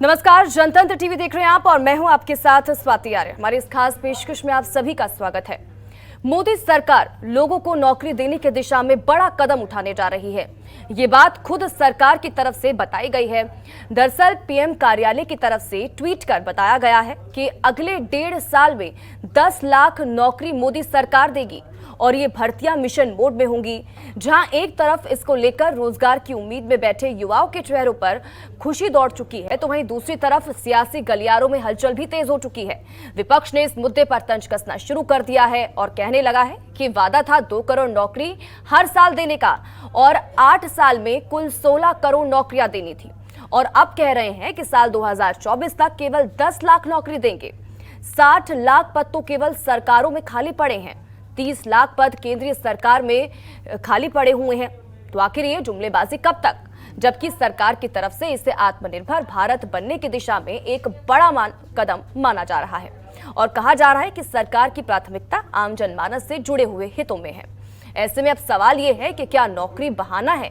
नमस्कार, जनतंत्र टीवी देख रहे हैं आप और मैं हूं आपके साथ स्वाति आर्य। हमारी इस खास पेशकश में आप सभी का स्वागत है। मोदी सरकार लोगों को नौकरी देने की दिशा में बड़ा कदम उठाने जा रही है। ये बात खुद सरकार की तरफ से बताई गई है। दरअसल पीएम कार्यालय की तरफ से ट्वीट कर बताया गया है कि अगले 1.5 साल में 10 लाख नौकरी मोदी सरकार देगी और ये भर्तियां मिशन मोड में होंगी। जहां एक तरफ इसको लेकर रोजगार की उम्मीद में बैठे युवाओं के चेहरों पर खुशी दौड़ चुकी है, तो वहीं दूसरी तरफ सियासी गलियारों में हलचल भी तेज हो चुकी है। विपक्ष ने इस मुद्दे पर तंज कसना शुरू कर दिया है और कहने लगा है कि वादा था 2 करोड़ नौकरी हर साल देने का और 8 साल में कुल 16 करोड़ नौकरियां देनी थी, और अब कह रहे हैं कि साल 2024 तक केवल 10 लाख नौकरी देंगे। 60 लाख पद तो केवल सरकारों में खाली पड़े हैं, 30 लाख पद केंद्रीय सरकार में खाली पड़े हुए हैं। तो आखिर ये जुमलेबाजी कब तक, जबकि सरकार की तरफ से इसे आत्मनिर्भर भारत बनने की दिशा में एक बड़ा कदम माना जा रहा है और कहा जा रहा है कि सरकार की प्राथमिकता आम जनमानस से जुड़े हुए हितों में है। ऐसे में अब सवाल ये है कि क्या नौकरी बहाना है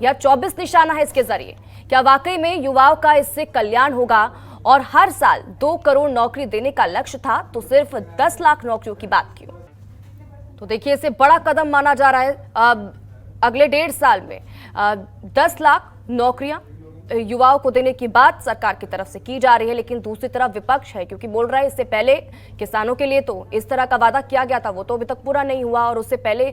या 24 निशाना है इसके जरिए? क्या वाकई में युवाओं का इससे कल्याण होगा? और हर साल 2 करोड़ नौकरी देने का लक्ष्य था तो सिर्फ 10 लाख नौकरियों की बात क्यों? तो देखिए, इसे बड़ा कदम माना जा रहा है। अगले 1.5 साल में 10 लाख नौकरियां युवाओं को देने की बात सरकार की तरफ से की जा रही है, लेकिन दूसरी तरफ विपक्ष है, क्योंकि बोल रहा है इससे पहले किसानों के लिए तो इस तरह का वादा किया गया था, वो तो अभी तक पूरा नहीं हुआ, और उससे पहले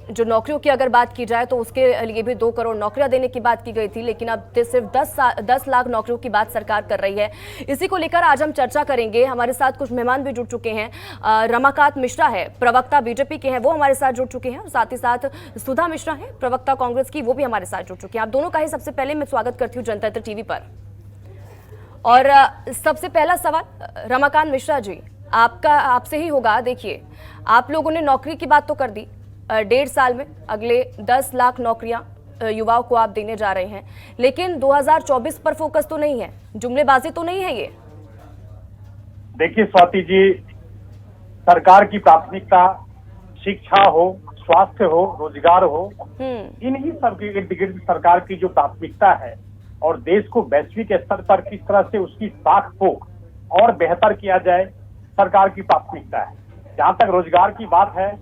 जो नौकरियों की अगर बात की जाए तो उसके लिए भी 2 करोड़ नौकरियां देने की बात की गई थी, लेकिन अब सिर्फ 10 लाख नौकरियों की बात सरकार कर रही है। इसी को लेकर आज हम चर्चा करेंगे। हमारे साथ कुछ मेहमान भी जुड़ चुके हैं। रमाकांत मिश्रा है, प्रवक्ता बीजेपी के हैं, वो हमारे साथ जुड़ चुके हैं, और साथ ही साथ सुधा मिश्रा है, प्रवक्ता कांग्रेस की, वो भी हमारे साथ जुड़ चुके हैं। आप दोनों का ही सबसे पहले मैं स्वागत करती हूँ जनतंत्र टीवी पर। और सबसे पहला सवाल रमाकांत मिश्रा जी, आपसे ही होगा। देखिए, आप लोगों ने नौकरी की बात तो कर दी, 1.5 साल में अगले 10 लाख नौकरियां युवाओं को आप देने जा रहे हैं, लेकिन 2024 पर फोकस तो नहीं है, जुमलेबाजी तो नहीं है ये? देखिए स्वाति जी, सरकार की प्राथमिकता शिक्षा हो, स्वास्थ्य हो, रोजगार हो, इन्हीं सब के इर्द गिर्द सरकार की जो प्राथमिकता है, और देश को वैश्विक स्तर पर किस तरह से उसकी साख को और बेहतर किया जाए, सरकार की प्राथमिकता है। जहां तक रोजगार की बात है,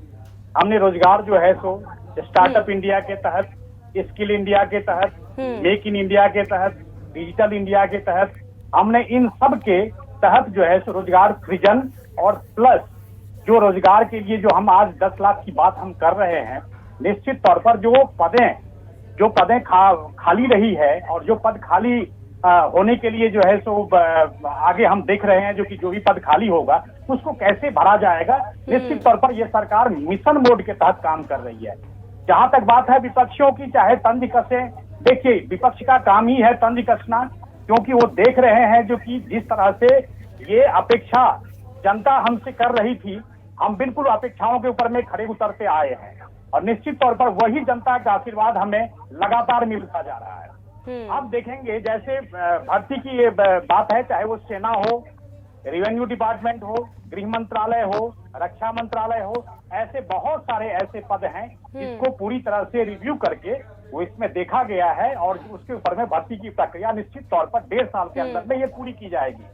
हमने रोजगार जो है सो स्टार्टअप इंडिया के तहत, स्किल इंडिया के तहत, मेक इन इंडिया के तहत, डिजिटल इंडिया के तहत, हमने इन सब के तहत जो है सो रोजगार सृजन और प्लस जो रोजगार के लिए जो हम आज 10 लाख की बात हम कर रहे हैं, निश्चित तौर पर जो पदें खाली रही है और जो पद खाली होने के लिए जो है सो आगे हम देख रहे हैं, जो भी पद खाली होगा उसको कैसे भरा जाएगा, निश्चित तौर पर यह सरकार मिशन मोड के तहत काम कर रही है। जहां तक बात है विपक्षियों की, चाहे तंज कसे, देखिए विपक्ष का काम ही है तंज कसना, क्योंकि वो देख रहे हैं जो कि जिस तरह से ये अपेक्षा जनता हमसे कर रही थी, हम बिल्कुल अपेक्षाओं के ऊपर में खड़े उतरते आए हैं, और निश्चित तौर पर वही जनता का आशीर्वाद हमें लगातार मिलता जा रहा है। अब देखेंगे, जैसे भर्ती की ये बात है, चाहे वो सेना हो, रेवेन्यू डिपार्टमेंट हो, गृह मंत्रालय हो, रक्षा मंत्रालय हो, ऐसे बहुत सारे ऐसे पद हैं जिसको पूरी तरह से रिव्यू करके वो इसमें देखा गया है, और उसके ऊपर में भर्ती की प्रक्रिया निश्चित तौर पर 1.5 साल के अंदर में ये पूरी की जाएगी।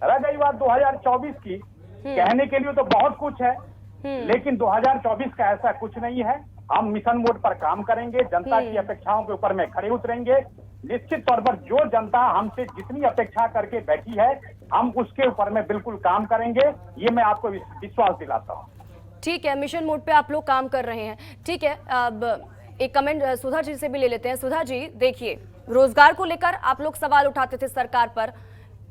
रह गई बात 2024 की, कहने के लिए तो बहुत कुछ है, लेकिन 2024 का ऐसा कुछ नहीं है। हम मिशन मोड पर काम करेंगे, जनता की अपेक्षाओं के ऊपर में खड़े उतरेंगे। निश्चित तौर पर जो जनता हमसे जितनी अपेक्षा करके बैठी है, हम उसके ऊपर में बिल्कुल काम करेंगे, ये मैं आपको विश्वास दिलाता हूँ। ठीक है, मिशन मोड पे आप लोग काम कर रहे हैं, ठीक है। अब एक कमेंट सुधा जी से भी ले लेते हैं। सुधा जी, देखिए, रोजगार को लेकर आप लोग सवाल उठाते थे सरकार पर,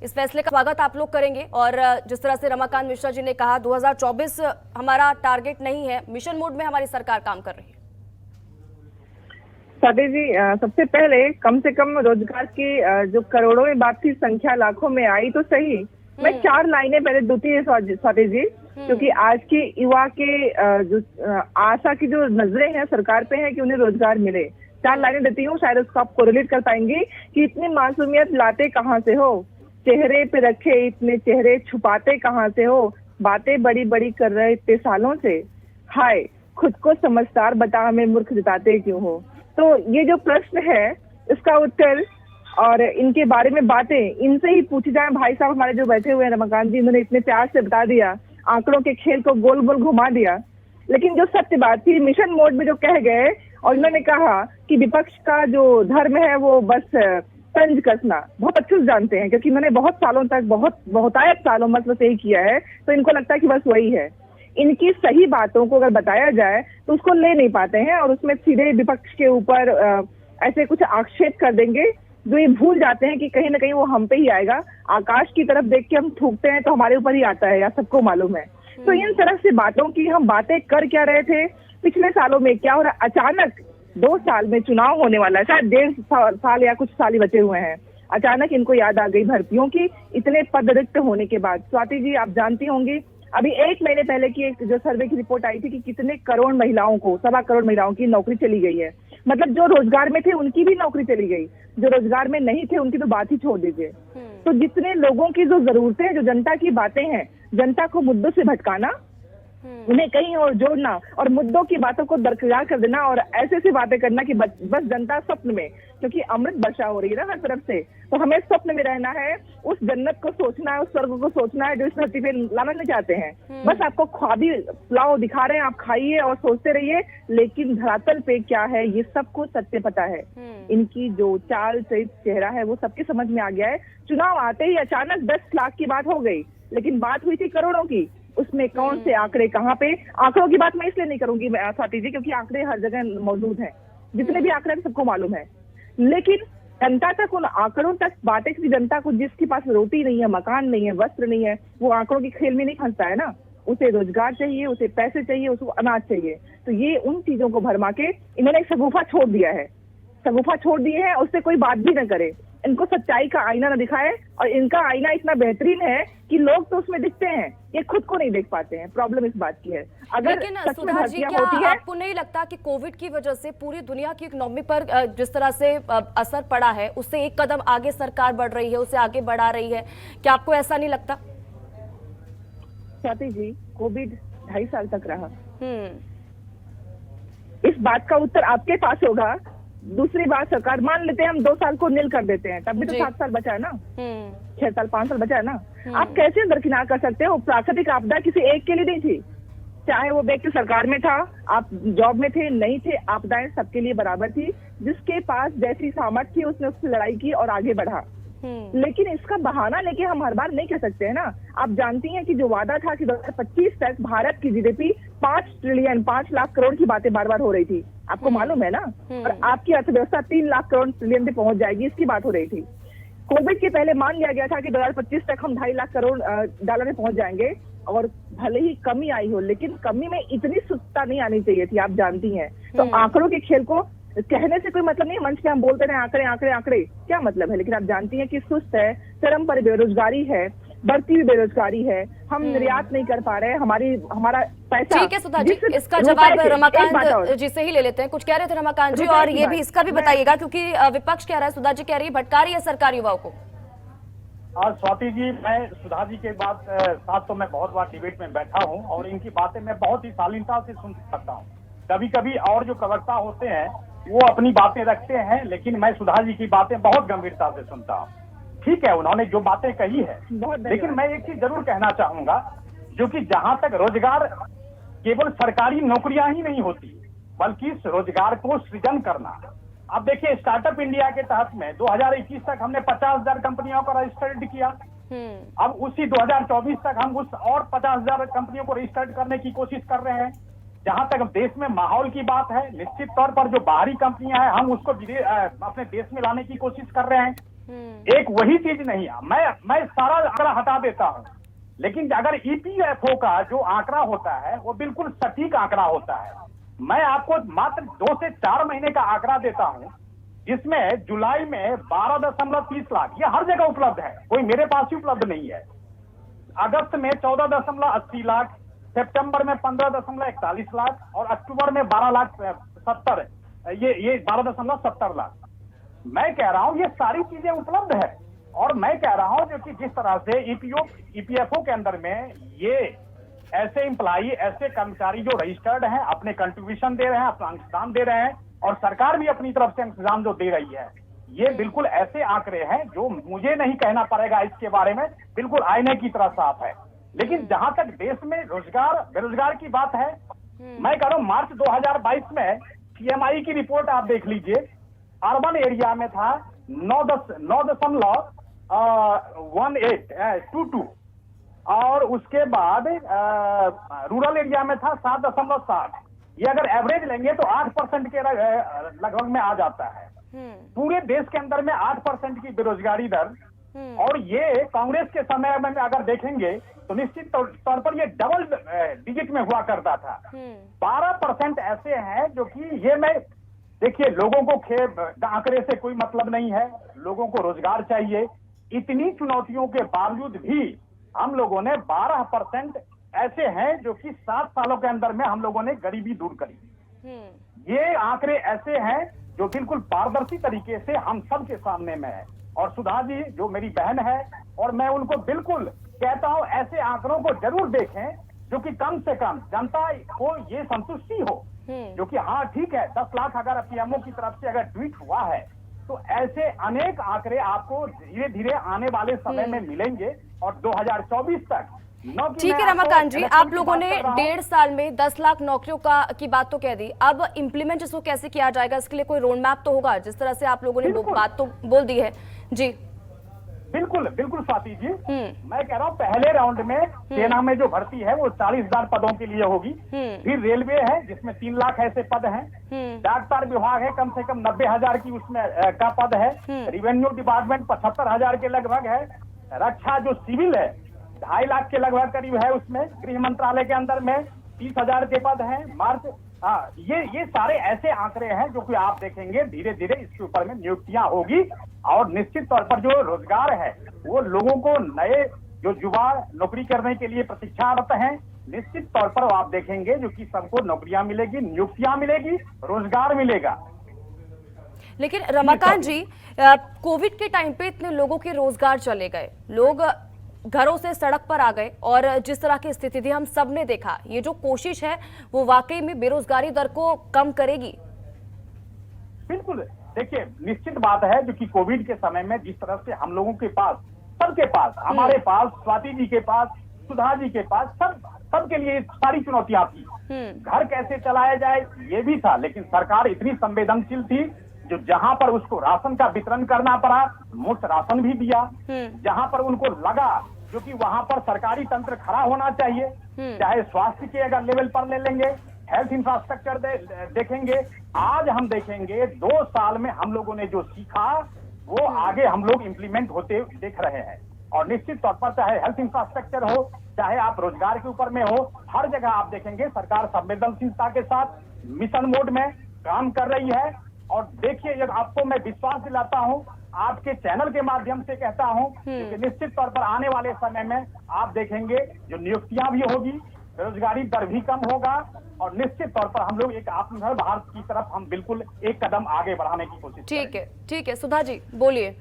इस फैसले का स्वागत आप लोग करेंगे, और जिस तरह से रमाकांत मिश्रा जी ने कहा 2024 हमारा टारगेट नहीं है, मिशन मोड में हमारी सरकार काम कर रही है। स्वाति जी, सबसे पहले कम से कम रोजगार की जो करोड़ों में बात थी, संख्या लाखों में आई तो सही। मैं 4 लाइनें पहले दूती है स्वाति जी, क्योंकि आज की युवा के जो आशा की जो नजरें हैं सरकार पे है कि उन्हें रोजगार मिले। 4 लाइनें देती हूँ, शायद उसको आप कोरिलेट कर पाएंगे कि इतनी मासूमियत लाते कहाँ से हो, चेहरे पे रखे इतने चेहरे छुपाते कहाँ से हो, बातें बड़ी बड़ी कर रहे इतने सालों से, हाय खुद को समझदार बता हमें मूर्ख जताते क्यों हो। तो ये जो प्रश्न है इसका उत्तर और इनके बारे में बातें इनसे ही पूछी जाए। भाई साहब हमारे जो बैठे हुए हैं रमाकांत जी, इन्होंने इतने प्यार से बता दिया, आंकड़ों के खेल को गोल गोल घुमा दिया। लेकिन जो सत्य बात थी, मिशन मोड में जो कह गए और इन्होंने कहा कि विपक्ष का जो धर्म है वो बस तंज कसना, बहुत अच्छे से जानते हैं क्योंकि इन्होंने बहुत सालों तक बहुतायत सालों बस यही किया है, तो इनको लगता है कि बस वही है। इनकी सही बातों को अगर बताया जाए तो उसको ले नहीं पाते हैं और उसमें सीधे विपक्ष के ऊपर ऐसे कुछ आक्षेप कर देंगे जो ये भूल जाते हैं कि कहीं ना कहीं वो हम पे ही आएगा। आकाश की तरफ देख के हम थूकते हैं तो हमारे ऊपर ही आता है, या सबको मालूम है। तो इन तरह से बातों की हम बातें कर क्या रहे थे, पिछले सालों में क्या हो रहा, अचानक 2 साल में चुनाव होने वाला है, शायद 1.5 साल या कुछ साल ही बचे हुए हैं, अचानक इनको याद आ गई भर्तियों की, इतने पद रिक्त होने के बाद। स्वाति जी आप जानती होंगी, अभी 1 महीने पहले की एक जो सर्वे की रिपोर्ट आई थी कि कितने करोड़ महिलाओं को, 1.25 करोड़ महिलाओं की नौकरी चली गई है। मतलब जो रोजगार में थे उनकी भी नौकरी चली गई, जो रोजगार में नहीं थे उनकी तो बात ही छोड़ दीजिए। तो जितने लोगों की जो जरूरतें, जो जनता की बातें हैं, जनता को मुद्दों से भटकाना, उन्हें कहीं और जोड़ना और मुद्दों की बातों को दरकिनार कर देना और ऐसे ऐसी बातें करना कि बस जनता स्वप्न में, क्योंकि अमृत वर्षा हो रही है ना हर तरफ से, तो हमें स्वप्न में रहना है, उस जन्नत को सोचना है, उस स्वर्ग को सोचना है जो इस धरती पे लाना नहीं चाहते हैं। बस आपको ख्वाबी पुलाव दिखा रहे हैं, आप खाइए और सोचते रहिए, लेकिन धरातल पे क्या है ये सबको सत्य पता है। इनकी जो चाल चेहरा है वो सबके समझ में आ गया है। चुनाव आते ही अचानक 10 लाख की बात हो गई, लेकिन बात हुई थी करोड़ों की। उसमें कौन से आंकड़े कहाँ पे, आंकड़ों की बात मैं इसलिए नहीं करूंगी स्वाति जी क्योंकि आंकड़े हर जगह मौजूद हैं, जितने भी आंकड़े सबको मालूम है, लेकिन जनता तक उन आंकड़ों तक बातें की, जनता को जिसके पास रोटी नहीं है, मकान नहीं है, वस्त्र नहीं है, वो आंकड़ों की खेल में नहीं फंसता है ना। उसे रोजगार चाहिए, उसे पैसे चाहिए, उसको अनाज चाहिए। तो ये उन चीजों को भरमा के इन्होंने एक शगुफा छोड़ दिया है, शगुफा छोड़ दिए हैं, उससे कोई बात भी न करे, इनको सच्चाई का आईना न दिखाए। और इनका आईना इतना बेहतरीन है कि लोग तो उसमें दिखते हैं, ये खुद को नहीं देख पाते हैं। प्रॉब्लम इस बात की है। अगर लेकिन सुधा जी, क्या आपको नहीं लगता कि कोविड की वजह से पूरी दुनिया की इकोनॉमी पर जिस तरह से असर पड़ा है, उससे एक कदम आगे सरकार बढ़ रही है, उसे आगे बढ़ा रही है, क्या आपको ऐसा नहीं लगता? स्वाति जी, कोविड 2.5 साल तक रहा, इस बात का उत्तर आपके पास होगा। दूसरी बात, सरकार मान लेते हैं हम 2 साल को नील कर देते हैं, तब भी तो 7 साल बचा है ना, 6 साल 5 साल बचा है ना। आप कैसे दरकिनार कर सकते हो? प्राकृतिक आपदा किसी एक के लिए नहीं थी, चाहे वो व्यक्ति सरकार में था, आप जॉब में थे, नहीं थे, आपदाएं सबके लिए बराबर थी। जिसके पास जैसी सामर्थ्य थी उसने उससे लड़ाई की और आगे बढ़ा। लेकिन इसका बहाना लेके हम हर बार नहीं कह सकते हैं ना। आप जानती हैं कि जो वादा था कि 2025 तक भारत की जीडीपी 5 ट्रिलियन 5 लाख करोड़ की बातें बार बार हो रही थी, आपको मालूम है ना। और आपकी अर्थव्यवस्था 3 लाख करोड़ ट्रिलियन पे पहुंच जाएगी, इसकी बात हो रही थी। कोविड के पहले मान लिया गया था कि 2025 तक हम 2.5 लाख करोड़ डॉलर में पहुंच जाएंगे, और भले ही कमी आई हो, लेकिन कमी में इतनी सुस्तता नहीं आनी चाहिए थी, आप जानती हैं। तो आंकड़ों के खेल को कहने से कोई मतलब नहीं, मंच पे हम बोलते रहे आंकड़े आंकड़े आंकड़े, क्या मतलब है? लेकिन आप जानती हैं कि सुस्त है, चरम पर बेरोजगारी है, बढ़ती हुई बेरोजगारी है, हम निर्यात नहीं कर पा रहे, हमारा पैसा। ठीक है सुधा जी, इसका जवाब रमाकांत जी से ही ले लेते हैं। कुछ कह रहे थे रमाकांत जी, और ये भी इसका भी बताइएगा क्योंकि विपक्ष कह रहा है, सुधा जी कह रही है भटका रही है सरकार युवाओं को। स्वाति जी, मैं सुधा जी के बाद साथ तो मैं बहुत बार डिबेट में बैठा हूं और इनकी बातें मैं बहुत ही शालीनता से सुन सकता हूं। कभी कभी और जो प्रवक्ता होते हैं वो अपनी बातें रखते हैं, लेकिन मैं सुधा जी की बातें बहुत गंभीरता से सुनता हूं। ठीक है, उन्होंने जो बातें कही है, लेकिन मैं एक चीज जरूर कहना चाहूंगा, जो कि जहां तक रोजगार केवल सरकारी नौकरियां ही नहीं होती, बल्कि इस रोजगार को सृजन करना। अब देखिए, स्टार्टअप इंडिया के तहत में 2021 तक हमने 50,000 कंपनियों को रजिस्टर्ड किया। अब उसी 2024 तक हम उस और 50,000 कंपनियों को रजिस्टर्ड करने की कोशिश कर रहे हैं। जहां तक देश में माहौल की बात है, निश्चित तौर पर जो बाहरी कंपनियां हैं हम उसको अपने देश में लाने की कोशिश कर रहे हैं। एक वही चीज नहीं है, मैं सारा आंकड़ा हटा देता हूं, लेकिन अगर ईपीएफओ का जो आंकड़ा होता है वो बिल्कुल सटीक आंकड़ा होता है। मैं आपको मात्र 2 से 4 महीने का आंकड़ा देता हूं, जिसमें जुलाई में 12.30 लाख, ये हर जगह उपलब्ध है, कोई मेरे पास ही उपलब्ध नहीं है। अगस्त में 14.80 लाख, सितंबर में 15.41 लाख और अक्टूबर में 12.70 ये 12.70 लाख। मैं कह रहा हूं ये सारी चीजें उपलब्ध है, और मैं कह रहा हूं जो कि जिस तरह से ईपीएफओ के अंदर में ये ऐसे एम्प्लॉई, ऐसे कर्मचारी जो रजिस्टर्ड हैं, अपने कंट्रीब्यूशन दे रहे हैं, अपना अंशदान दे रहे हैं, और सरकार भी अपनी तरफ से इंतजाम जो दे रही है, ये बिल्कुल ऐसे आंकड़े हैं जो मुझे नहीं कहना पड़ेगा इसके बारे में, बिल्कुल आईने की तरह साफ है। लेकिन जहां तक देश में रोजगार बेरोजगार की बात है, मैं कह रहा हूं मार्च 2022 में PMI की रिपोर्ट आप देख लीजिए, अर्बन एरिया में था 9.1822 और उसके बाद रूरल एरिया में था 7.60। ये अगर एवरेज लेंगे तो 8% के लगभग में आ जाता है। पूरे देश के अंदर में 8% की बेरोजगारी दर, और ये कांग्रेस के समय में अगर देखेंगे तो निश्चित तौर पर ये डबल डिजिट में हुआ करता था। 12% ऐसे हैं जो कि ये मैं देखिए, लोगों को आंकड़े से कोई मतलब नहीं है, लोगों को रोजगार चाहिए। इतनी चुनौतियों के बावजूद भी हम लोगों ने 12% ऐसे हैं जो कि 7 सालों के अंदर में हम लोगों ने गरीबी दूर करी। ये आंकड़े ऐसे हैं जो बिल्कुल पारदर्शी तरीके से हम सब के सामने में है। और सुधा जी जो मेरी बहन है, और मैं उनको बिल्कुल कहता हूं ऐसे आंकड़ों को जरूर देखें जो कि कम से कम जनता को ये संतुष्टि हो, जो कि हाँ ठीक है 10 लाख अगर PMO की तरफ से अगर ट्वीट हुआ है तो ऐसे अनेक आंकड़े आपको धीरे धीरे आने वाले समय में मिलेंगे। और 2024 तक ठीक है रमाकांत जी, आप लोगों ने 1.5 साल में 10 लाख नौकरियों की बात तो कह दी, अब इम्प्लीमेंट इसको कैसे किया जाएगा, इसके लिए कोई रोड मैप तो होगा? जिस तरह से आप लोगों ने बात तो बोल दी है जी। बिल्कुल बिल्कुल स्वाति जी, मैं कह रहा हूँ पहले राउंड में सेना में जो भर्ती है वो 40,000 पदों के लिए होगी। फिर रेलवे है जिसमें 3 लाख ऐसे पद हैं। डाकतार विभाग है कम से कम 90,000 की उसमें का पद है। रेवेन्यू डिपार्टमेंट 75,000 के लगभग है। रक्षा जो सिविल है 2.5 लाख के लगभग करीब है उसमें। गृह मंत्रालय के अंदर में 30,000 के पद हैं। ये सारे ऐसे आंकड़े हैं जो कि आप देखेंगे धीरे धीरे इसके ऊपर में नियुक्तियां होगी। और निश्चित तौर पर जो रोजगार है वो लोगों को नए जो युवा नौकरी करने के लिए प्रतीक्षारत हैं, निश्चित तौर पर आप देखेंगे जो कि सबको नौकरियां मिलेगी, नियुक्तियां मिलेगी, रोजगार मिलेगा। लेकिन रमाकांत जी, कोविड के टाइम पे इतने लोगों के रोजगार चले गए, लोग घरों से सड़क पर आ गए, और जिस तरह की स्थिति थी हम सब ने देखा, ये जो कोशिश है वो वाकई में बेरोजगारी दर को कम करेगी? बिल्कुल, देखिए निश्चित बात है जो कि कोविड के समय में जिस तरह से हम लोगों के पास, सबके पास, हमारे पास, स्वाति जी के पास, सुधा जी के पास, सबके लिए सारी चुनौतियां थी। घर कैसे चलाया जाए ये भी था, लेकिन सरकार इतनी संवेदनशील थी जो जहां पर उसको राशन का वितरण करना पड़ा, मुफ्त राशन भी दिया। जहां पर उनको लगा जो कि वहां पर सरकारी तंत्र खड़ा होना चाहिए, चाहे स्वास्थ्य के अगर लेवल पर ले लेंगे, हेल्थ इंफ्रास्ट्रक्चर देखेंगे। आज हम देखेंगे 2 साल में हम लोगों ने जो सीखा वो आगे हम लोग इम्प्लीमेंट होते देख रहे हैं। और निश्चित तौर पर चाहे हेल्थ इंफ्रास्ट्रक्चर हो, चाहे आप रोजगार के ऊपर में हो, हर जगह आप देखेंगे सरकार संवेदनशीलता के साथ मिशन मोड में काम कर रही है। और देखिए, ये आपको मैं विश्वास दिलाता हूं, आपके चैनल के माध्यम से कहता हूं कि निश्चित तौर पर आने वाले समय में आप देखेंगे जो नियुक्तियां भी होगी, बेरोजगारी दर भी कम होगा, और निश्चित तौर पर हम लोग एक आत्मनिर्भर भारत की तरफ हम बिल्कुल एक कदम आगे बढ़ाने की कोशिश करेंगे। ठीक है सुधा जी बोलिए।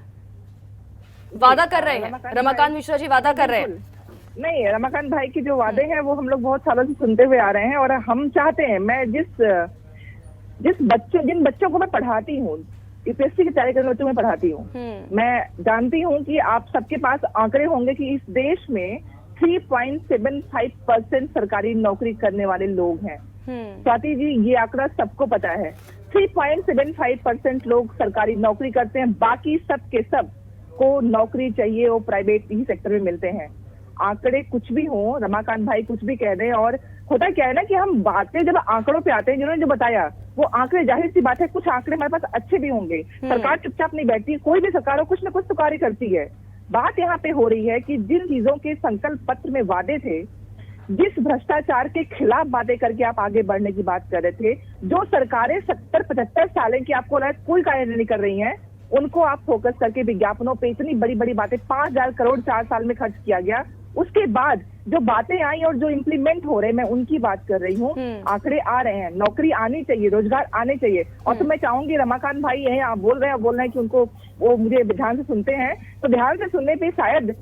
वादा कर रहे हैं रमाकांत मिश्रा जी, वादा कर रहे हैं? नहीं, रमाकांत भाई की जो वादे हैं वो हम लोग बहुत सालों से सुनते हुए आ रहे हैं, और हम चाहते हैं, मैं जिन बच्चों को मैं पढ़ाती हूँ, यूपीएससी की तैयारी करने बच्चों में पढ़ाती हूँ, मैं जानती हूँ कि आप सबके पास आंकड़े होंगे कि इस देश में 3.75% सरकारी नौकरी करने वाले लोग हैं। स्वाति जी, ये आंकड़ा सबको पता है। 3.75% लोग सरकारी नौकरी करते हैं, बाकी सब के सब को नौकरी चाहिए, वो प्राइवेट ही सेक्टर में मिलते हैं। आंकड़े कुछ भी हो, रमाकांत भाई कुछ भी कह दें, और होता क्या है ना कि हम बातें जब आंकड़ों पे आते हैं, जिन्होंने जो बताया वो आंकड़े, जाहिर सी बात है कुछ आंकड़े हमारे पास अच्छे भी होंगे। सरकार चुपचाप नहीं बैठती, कोई भी सरकार हो कुछ न कुछ तो कार्य करती है। बात यहाँ पे हो रही है कि जिन चीजों के संकल्प पत्र में वादे थे, जिस भ्रष्टाचार के खिलाफ बातें करके आप आगे बढ़ने की बात कर रहे थे, जो सरकारें 70-75 साल की आपको कोई कार्य नहीं कर रही हैं, उनको आप फोकस करके विज्ञापनों पे इतनी बड़ी बड़ी बातें, 5,000 करोड़ 4 साल में खर्च किया गया। उसके बाद जो बातें आई और जो इम्प्लीमेंट हो रहे हैं, मैं उनकी बात कर रही हूँ। आंकड़े आ रहे हैं, नौकरी आनी चाहिए, रोजगार आने चाहिए। और तो मैं चाहूंगी, रमाकांत भाई यही आप बोल रहे हैं कि उनको, वो मुझे ध्यान से सुनते हैं, तो ध्यान से सुनने पे शायद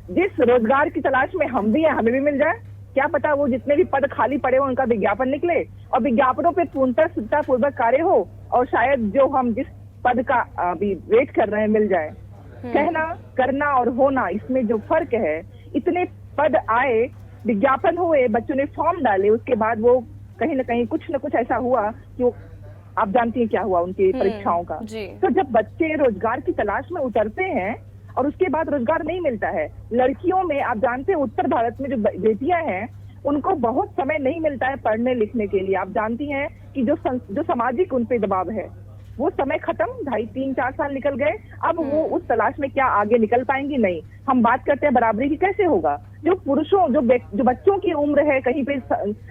जिस रोजगार की तलाश में हम भी हैं, हमें भी मिल जाए। क्या पता वो जितने भी पद खाली पड़े हो उनका विज्ञापन निकले, और विज्ञापनों पे पूर्णतः पूर्वक कार्य हो, और शायद जो हम जिस पद का अभी वेट कर रहे हैं मिल जाए। कहना, करना और होना, इसमें जो फर्क है, इतने पद आए, विज्ञापन हुए, बच्चों ने फॉर्म डाले, उसके बाद वो कहीं ना कहीं कुछ न कुछ ऐसा हुआ कि वो, आप जानती हैं क्या हुआ उनकी परीक्षाओं का। तो जब बच्चे रोजगार की तलाश में उतरते हैं और उसके बाद रोजगार नहीं मिलता है, लड़कियों में आप जानते हैं उत्तर भारत में जो बेटियां हैं उनको बहुत समय नहीं मिलता है पढ़ने लिखने के लिए। आप जानती हैं कि जो सामाजिक उन पे दबाव है वो समय खत्म, 2.5-3-4 साल निकल गए, अब वो उस तलाश में क्या आगे निकल पाएंगी? नहीं। हम बात करते हैं बराबरी की, कैसे होगा? जो पुरुषों, जो बच्चों की उम्र है कहीं पे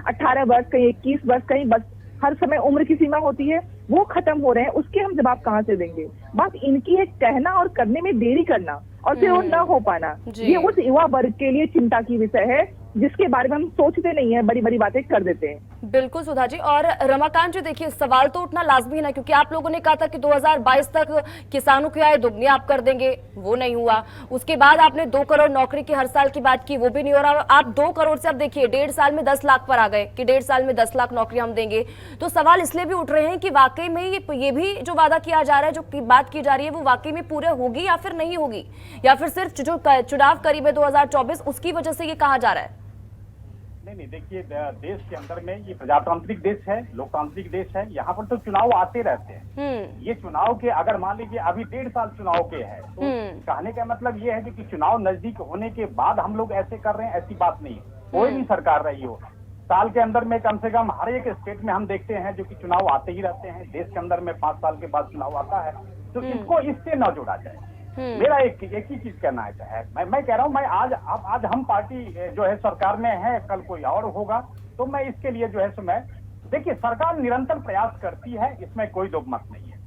18 वर्ष, कहीं 21 वर्ष, कहीं बस हर समय उम्र की सीमा होती है, वो खत्म हो रहे हैं, उसके हम जवाब कहाँ से देंगे? बात इनकी है कहना और करने में देरी करना और फिर वो न हो पाना, ये उस युवा वर्ग के लिए चिंता की विषय है जिसके बारे में हम सोचते नहीं है, बड़ी बड़ी बातें कर देते हैं। बिल्कुल सुधा जी। और रमाकांत जी, देखिए सवाल तो उठना लाजमी है ना, क्योंकि आप लोगों ने कहा था कि 2022 तक किसानों की आय दुगनी आप कर देंगे, वो नहीं हुआ। उसके बाद आपने 2 करोड़ नौकरी की हर साल की बात की, वो भी नहीं हो रहा। आप 2 करोड़ से अब देखिए 1.5 साल में 10 लाख पर आ गए कि 1.5 साल में 10 लाख नौकरी हम देंगे। तो सवाल इसलिए भी उठ रहे हैं कि वाकई में ये भी जो वादा किया जा रहा है, जो बात की जा रही है, वो वाकई में पूरे होगी या फिर नहीं होगी, या फिर सिर्फ जो चुनाव करीब है 2024 उसकी वजह से ये कहा जा रहा है? नहीं, देखिए देश के अंदर में ये प्रजातांत्रिक देश है, लोकतांत्रिक देश है, यहाँ पर तो चुनाव आते रहते हैं। ये चुनाव के अगर मान लीजिए अभी 1.5 साल चुनाव के हैं, तो कहने का मतलब ये है कि चुनाव नजदीक होने के बाद हम लोग ऐसे कर रहे हैं, ऐसी बात नहीं है। कोई भी सरकार रही हो, साल के अंदर में कम से कम हर एक स्टेट में हम देखते हैं जो कि चुनाव आते ही रहते हैं। देश के अंदर में 5 साल के बाद चुनाव आता है, तो इसको इससे न जोड़ा जाए। मेरा एक ही चीज कहना है, मैं कह रहा हूँ, मैं आज हम पार्टी जो है सरकार में है, कल कोई और होगा, तो मैं इसके लिए जो है सो मैं देखिए सरकार निरंतर प्रयास करती है, इसमें कोई दो मत नहीं है।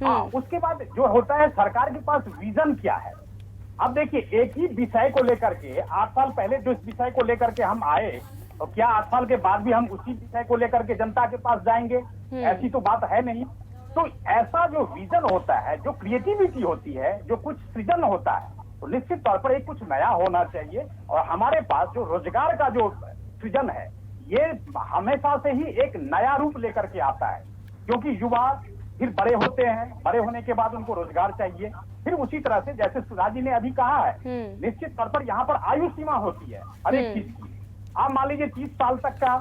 हाँ, उसके बाद जो होता है सरकार के पास विजन क्या है। अब देखिए एक ही विषय को लेकर के 8 साल पहले जो इस विषय को लेकर के हम आए, तो क्या 8 साल के बाद भी हम उसी विषय को लेकर के जनता के पास जाएंगे? ऐसी तो बात है नहीं। तो ऐसा जो विजन होता है, जो क्रिएटिविटी होती है, जो कुछ सृजन होता है, तो निश्चित तौर पर एक कुछ नया होना चाहिए। और हमारे पास जो रोजगार का जो सृजन है, ये हमेशा से ही एक नया रूप लेकर के आता है, क्योंकि युवा फिर बड़े होते हैं, बड़े होने के बाद उनको रोजगार चाहिए। फिर उसी तरह से जैसे सुधा जी ने अभी कहा है, निश्चित तौर पर यहाँ पर आयु सीमा होती है हर एक चीज की। आप मान लीजिए 30 साल तक का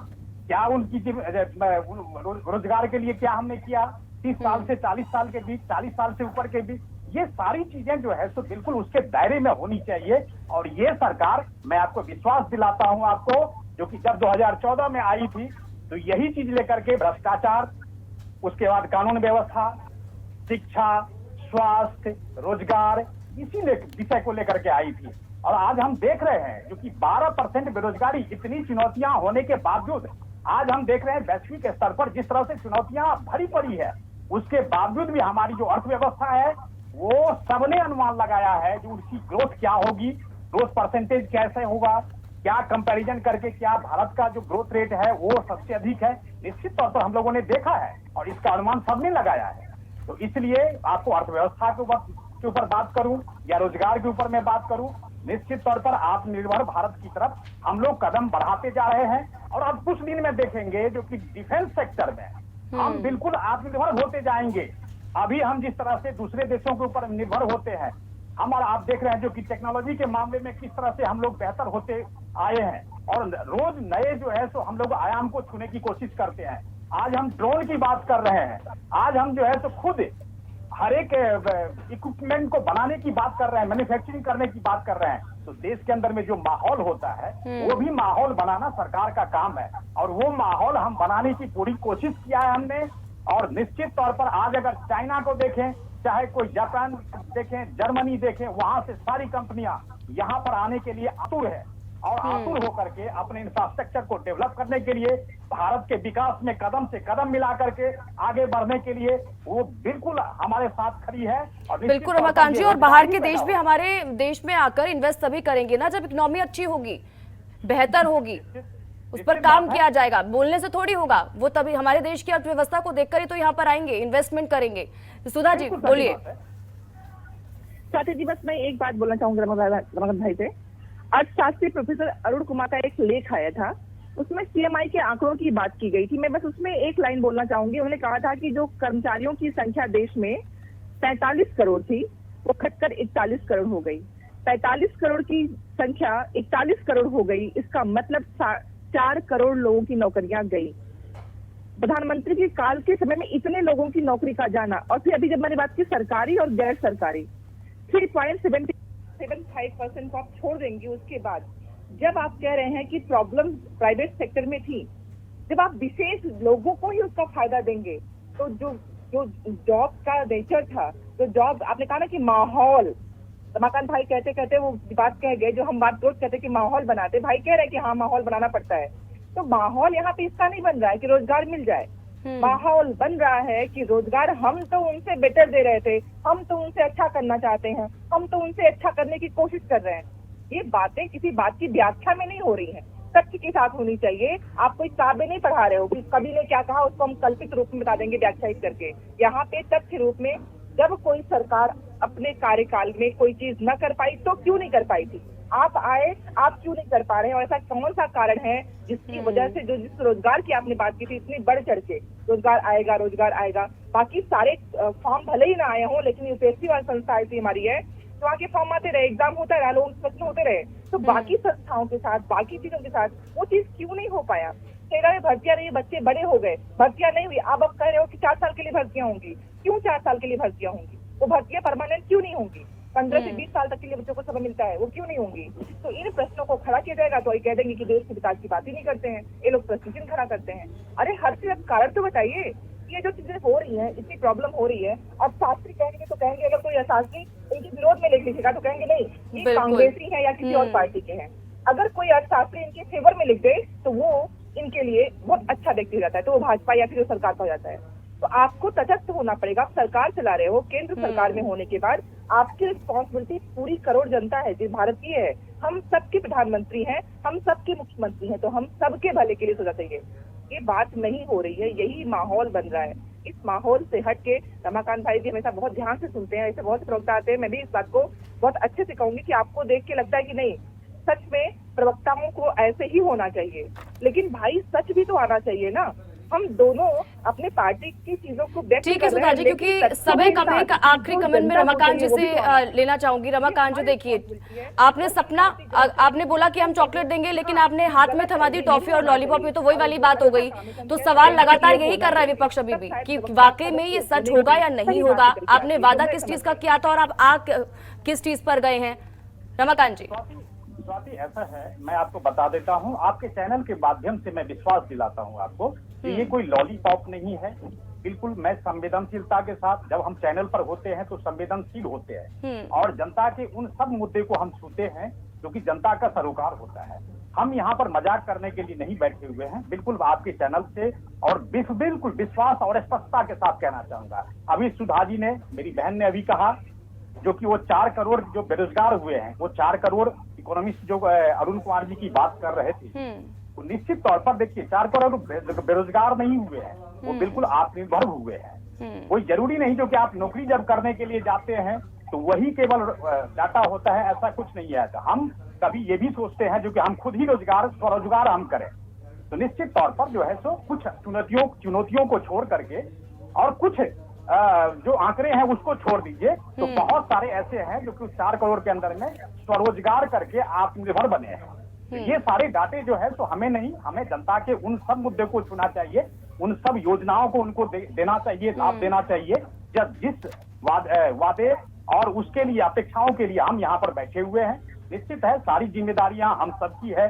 क्या उनकी रोजगार के लिए क्या हमने किया, 30 साल से 40 साल के बीच, 40 साल से ऊपर के बीच, ये सारी चीजें जो है तो बिल्कुल उसके दायरे में होनी चाहिए। और ये सरकार, मैं आपको विश्वास दिलाता हूं आपको, जो कि जब 2014 में आई थी, तो यही चीज लेकर के भ्रष्टाचार, उसके बाद कानून व्यवस्था, शिक्षा, स्वास्थ्य, रोजगार, इसी विषय को लेकर के आई थी। और आज हम देख रहे हैं जो कि 12% बेरोजगारी, इतनी चुनौतियां होने के बावजूद आज हम देख रहे हैं वैश्विक स्तर पर जिस तरह से चुनौतियां भरी पड़ी है, उसके बावजूद भी हमारी जो अर्थव्यवस्था है वो सबने अनुमान लगाया है जो उसकी ग्रोथ क्या होगी, ग्रोथ परसेंटेज कैसे होगा, क्या कंपैरिजन करके क्या भारत का जो ग्रोथ रेट है वो सबसे अधिक है। निश्चित तौर पर हम लोगों ने देखा है और इसका अनुमान सबने लगाया है। तो इसलिए आपको अर्थव्यवस्था के ऊपर बात करूं या रोजगार के ऊपर मैं बात करूं, निश्चित तौर पर आत्मनिर्भर भारत की तरफ हम लोग कदम बढ़ाते जा रहे हैं। और अब कुछ दिन में देखेंगे जो कि डिफेंस सेक्टर में हम बिल्कुल आत्मनिर्भर होते जाएंगे। अभी हम जिस तरह से दूसरे देशों के ऊपर निर्भर होते हैं, हमारा आप देख रहे हैं जो कि टेक्नोलॉजी के मामले में किस तरह से हम लोग बेहतर होते आए हैं और रोज नए जो है सो हम लोग आयाम को छूने की कोशिश करते हैं। आज हम ड्रोन की बात कर रहे हैं, आज हम जो है सो खुद हर एक इक्विपमेंट को बनाने की बात कर रहे हैं, मैन्युफैक्चरिंग करने की बात कर रहे हैं। तो देश के अंदर में जो माहौल होता है वो भी माहौल बनाना सरकार का काम है और वो माहौल हम बनाने की पूरी कोशिश किया है हमने। और निश्चित तौर पर आज अगर चाइना को देखें, चाहे कोई जापान देखें, जर्मनी देखें, वहां से सारी कंपनियां यहाँ पर आने के लिए आतुर है और आतुर होकर के अपने इंफ्रास्ट्रक्चर को डेवलप करने के लिए, भारत के विकास में कदम से कदम मिला करके आगे बढ़ने के लिए वो बिल्कुल हमारे साथ खड़ी है। और बिल्कुल रमाकांत जी, और बाहर के देश भी हमारे देश में आकर इन्वेस्ट तभी करेंगे ना जब इकोनॉमी अच्छी होगी, बेहतर होगी, उस पर काम किया जाएगा, बोलने से थोड़ी होगा। वो तभी हमारे देश की अर्थव्यवस्था को देखकर ही तो यहाँ पर आएंगे, इन्वेस्टमेंट करेंगे। सुधा जी बोलिए। स्वाति जी, बस मैं एक बात बोलना चाहूंगी रमाकांत भाई से। अर्थशास्त्री प्रोफेसर अरुण कुमार का एक लेख आया था, उसमें सीएमआई के आंकड़ों की बात की गई थी। मैं बस उसमें एक लाइन बोलना चाहूंगी। उन्होंने कहा था कि जो कर्मचारियों की संख्या देश में 45 करोड़ थी, वो घटकर 41 करोड़ हो गई। 45 करोड़ की संख्या 41 करोड़ हो गई, इसका मतलब 4 करोड़ लोगों की नौकरियां गई। प्रधानमंत्री के काल के समय में इतने लोगों की नौकरी का जाना, और फिर अभी जब मैंने बात की सरकारी और गैर सरकारी, 3.75% को आप छोड़ देंगे। उसके बाद जब आप कह रहे हैं कि प्रॉब्लम प्राइवेट सेक्टर में थी, जब आप विशेष लोगों को ही उसका फायदा देंगे, तो जो जॉब का नेचर था, जो जॉब आपने कहा ना कि माहौल, रमाकांत भाई कहते कहते वो बात कह गए जो हम बात रोज कहते कि माहौल बनाते, भाई कह रहे हैं कि हाँ माहौल बनाना पड़ता है। तो माहौल यहाँ पे इसका नहीं बन रहा है कि रोजगार मिल जाए, माहौल बन रहा है कि रोजगार हम तो उनसे बेटर दे रहे थे, हम तो उनसे अच्छा करना चाहते हैं, हम तो उनसे अच्छा करने की कोशिश कर रहे हैं। ये बातें किसी बात की व्याख्या में नहीं हो रही हैं, तथ्य के साथ होनी चाहिए। आप कोई किताबें नहीं पढ़ा रहे हो कि कवि ने क्या कहा उसको हम कल्पित रूप में बता देंगे व्याख्यायित करके। यहाँ पे तथ्य रूप में जब कोई सरकार अपने कार्यकाल में कोई चीज न कर पाई तो क्यों नहीं कर पाई थी, आप आए, आप क्यों नहीं कर पा रहे हैं, और ऐसा कौन सा कारण है जिसकी वजह से जो जिस रोजगार की आपने बात की थी इतनी बढ़ चढ़ के रोजगार आएगा, बाकी सारे फॉर्म भले ही ना आए हों, लेकिन यूपीएससी वाली संस्था ऐसी हमारी है तो वहाँ के फॉर्म आते रहे, एग्जाम होता रहा, लोग प्रश्न होते रहे, तो बाकी संस्थाओं के साथ, बाकी चीजों के साथ वो चीज क्यों नहीं हो पाया। 13 में भर्तियां नहीं, बच्चे बड़े हो गए, भर्तियां नहीं हुई, अब कह रहे हो कि 4 साल के लिए भर्तियां होंगी। क्यों 4 साल के लिए भर्तियां होंगी? वो भर्तियां परमानेंट क्यों नहीं होंगी? 15 से 20 साल तक के लिए बच्चों को समय मिलता है, वो क्यों नहीं होंगी? तो इन प्रश्नों को खड़ा किया जाएगा तो ये कह देंगे कि देश के विकास की बात ही नहीं करते हैं, ये लोग प्रश्न चिन्ह खड़ा करते हैं। अरे हर चीज कारण तो बताइए, ये जो चीजें हो रही हैं, इतनी प्रॉब्लम हो रही है, अब शास्त्री कहेंगे तो कहेंगे, अगर कोई अशास्त्री इनके विरोध में लिखेगा तो कहेंगे नहीं ये कांग्रेसी है या किसी और पार्टी के हैं। अगर कोई अर्थशास्त्री इनके फेवर में लिख दे तो वो इनके लिए बहुत अच्छा व्यक्ति हो जाता है, तो वो भाजपा या फिर सरकार का हो जाता है। तो आपको तटस्थ होना पड़ेगा। आप सरकार चला रहे हो, केंद्र सरकार में होने के बाद आपकी रिस्पॉन्सिबिलिटी पूरी करोड़ जनता है जो भारत की है, हम सबके प्रधानमंत्री हैं, हम सबके मुख्यमंत्री हैं, तो हम सबके भले के लिए सोचना चाहिए। ये बात नहीं हो रही है, यही माहौल बन रहा है। इस माहौल से हट के रमाकांत भाई भी हमेशा बहुत ध्यान से सुनते हैं, ऐसे बहुत प्रवक्ता आते हैं, मैं भी इस बात को बहुत अच्छे से कहूंगी कि आपको देख के लगता है कि नहीं, सच में प्रवक्ताओं को ऐसे ही होना चाहिए, लेकिन भाई सच भी तो आना चाहिए ना। हम दोनों अपने पार्टी की चीजों को व्यक्त ठीक है सुधा जी, क्योंकि समय कम है, आखिरी कमेंट में रमाकांत जी से लेना चाहूंगी। रमाकांत जी देखिए, आपने सपना, आपने बोला कि हम चॉकलेट देंगे, लेकिन आपने हाथ में थमा दी टॉफी और लॉलीपॉप, ये तो वही वाली बात हो गई। तो सवाल लगातार यही कर रहा है विपक्ष अभी भी कि वाकई में ये सच होगा या नहीं होगा। आपने वादा किस चीज का किया था और आप आ किस चीज पर गए हैं? रमाकांत जी। स्वाति, ऐसा है, मैं आपको बता देता हूं, आपके चैनल के माध्यम से मैं विश्वास दिलाता हूं आपको कि ये कोई लॉलीपॉप नहीं है। बिल्कुल मैं संवेदनशीलता के साथ, जब हम चैनल पर होते हैं तो संवेदनशील होते हैं और जनता के उन सब मुद्दे को हम छूते हैं जो कि जनता का सरोकार होता है। हम यहाँ पर मजाक करने के लिए नहीं बैठे हुए हैं, बिल्कुल आपके चैनल से और बिल्कुल विश्वास और स्पष्टता के साथ कहना चाहूंगा। अभी सुधा जी ने, मेरी बहन ने अभी कहा जो कि वो 4 करोड़ जो बेरोजगार हुए हैं, वो 4 करोड़ इकोनॉमिस्ट जो अरुण कुमार जी की बात कर रहे थे, तो निश्चित तौर पर देखिए 4 करोड़ बेरोजगार नहीं हुए हैं, वो बिल्कुल आत्मनिर्भर हुए हैं। कोई जरूरी नहीं जो कि आप नौकरी जब करने के लिए जाते हैं तो वही केवल डाटा होता है, ऐसा कुछ नहीं है। तो हम कभी ये भी सोचते हैं जो कि हम खुद ही स्वरोजगार हम करें। तो निश्चित तौर पर जो है सो कुछ चुनौतियों को छोड़ करके और कुछ जो आंकड़े हैं उसको छोड़ दीजिए, तो बहुत सारे ऐसे हैं जो कि 4 करोड़ के अंदर में स्वरोजगार करके आत्मनिर्भर बने हैं। तो ये सारे डाटे जो है तो हमें नहीं, हमें जनता के उन सब मुद्दे को छूना चाहिए, उन सब योजनाओं को उनको देना चाहिए, लाभ देना चाहिए जिस वादे और उसके लिए अपेक्षाओं के लिए हम यहाँ पर बैठे हुए हैं। निश्चित है सारी जिम्मेदारियां हम सबकी है,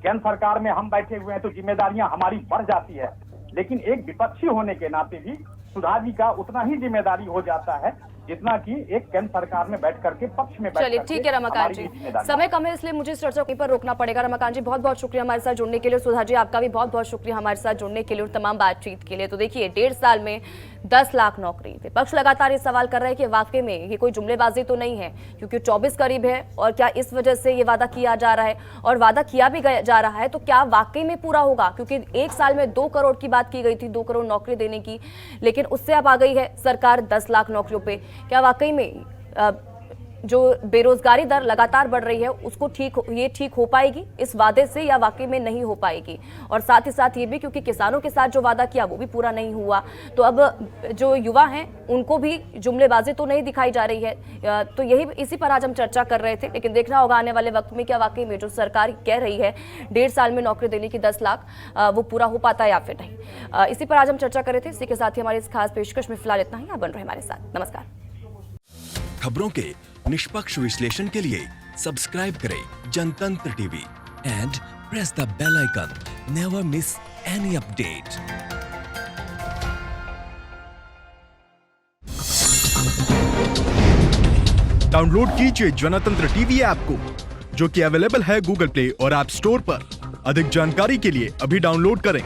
केंद्र सरकार में हम बैठे हुए हैं तो जिम्मेदारियां हमारी बढ़ जाती है, लेकिन एक विपक्षी होने के नाते भी सुधा जी का उतना ही जिम्मेदारी हो जाता है जितना कि एक केंद्र सरकार में बैठ करके पक्ष में बैठ। चलिए ठीक है रमाकांत जी, समय कम है इसलिए मुझे इस चर्चा पर रोकना पड़ेगा। रमाकांत जी बहुत बहुत शुक्रिया हमारे साथ जुड़ने के लिए, सुधा जी आपका भी बहुत बहुत शुक्रिया हमारे साथ जुड़ने के लिए और तमाम बातचीत के लिए। तो देखिए 1.5 साल में 10 लाख नौकरी, विपक्ष लगातार ये सवाल कर रहे हैं कि वाकई में ये कोई जुमलेबाजी तो नहीं है, क्योंकि 24 करीब है और क्या इस वजह से ये वादा किया जा रहा है और वादा किया भी जा रहा है तो क्या वाकई में पूरा होगा? क्योंकि 1 साल में 2 करोड़ की बात की गई थी, 2 करोड़ नौकरी देने की, लेकिन उससे अब आ गई है सरकार 10 लाख नौकरियों पे। क्या वाकई में जो बेरोजगारी दर लगातार बढ़ रही है उसको ठीक हो पाएगी इस वादे से, या वाकई में नहीं हो पाएगी? और साथ ही साथ ये भी क्योंकि किसानों के साथ जो वादा किया वो भी पूरा नहीं हुआ, तो अब जो युवा हैं उनको भी जुमलेबाजी तो नहीं दिखाई जा रही है। तो यही इसी पर आज हम चर्चा कर रहे थे, लेकिन देखना होगा आने वाले वक्त में क्या वाकई में जो सरकार कह रही है 1.5 साल में नौकरी देने की 10 लाख वो पूरा हो पाता है या फिर नहीं। इसी पर आज हम चर्चा कर रहे थे। इसी के साथ ही हमारी इस खास पेशकश में फिलहाल इतना ही। आप बन रहे हमारे साथ। नमस्कार। खबरों के निष्पक्ष विश्लेषण के लिए सब्सक्राइब करें Jantantra TV and press the bell icon. Never miss any update. Download कीजिए जनतंत्र टीवी ऐप को, जो कि अवेलेबल है गूगल प्ले और ऐप स्टोर पर। अधिक जानकारी के लिए अभी डाउनलोड करें।